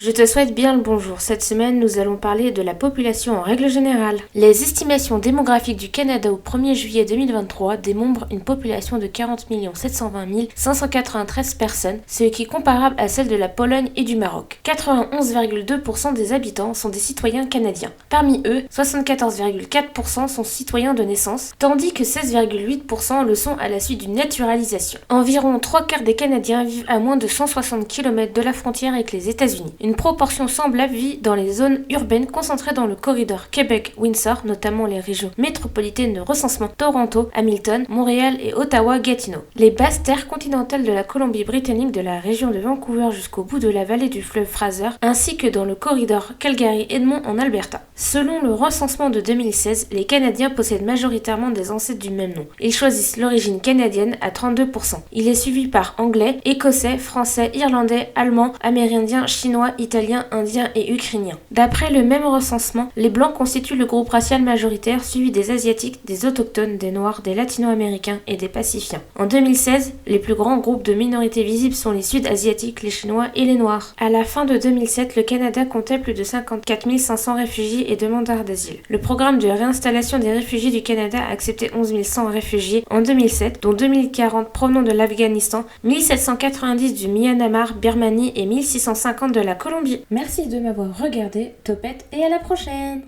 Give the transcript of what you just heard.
Je te souhaite bien le bonjour. Cette semaine, nous allons parler de la population en règle générale. Les estimations démographiques du Canada au 1er juillet 2023 dénombrent une population de 40 720 593 personnes, ce qui est comparable à celle de la Pologne et du Maroc. 91,2% des habitants sont des citoyens canadiens. Parmi eux, 74,4% sont citoyens de naissance, tandis que 16,8% le sont à la suite d'une naturalisation. Environ 3/4 des Canadiens vivent à moins de 160 km de la frontière avec les États-Unis. Une proportion semblable vit dans les zones urbaines concentrées dans le corridor Québec-Windsor, notamment les régions métropolitaines de recensement Toronto, Hamilton, Montréal et Ottawa-Gatineau. Les basses terres continentales de la Colombie-Britannique de la région de Vancouver jusqu'au bout de la vallée du fleuve Fraser, ainsi que dans le corridor Calgary-Edmond en Alberta. Selon le recensement de 2016, les Canadiens possèdent majoritairement des ancêtres du même nom. Ils choisissent l'origine canadienne à 32%. Il est suivi par anglais, écossais, français, irlandais, allemand, amérindien, chinois, italien, indien et ukrainien. D'après le même recensement, les blancs constituent le groupe racial majoritaire, suivi des asiatiques, des autochtones, des noirs, des latino-américains et des pacifiens. En 2016, les plus grands groupes de minorités visibles sont les sud-asiatiques, les chinois et les noirs. À la fin de 2007, le Canada comptait plus de 54 500 réfugiés et demandeurs d'asile. Le programme de réinstallation des réfugiés du Canada a accepté 11 100 réfugiés en 2007, dont 2040 provenant de l'Afghanistan, 1790 du Myanmar, Birmanie et 1650 de la Colombie. Merci de m'avoir regardé, Topette, et à la prochaine!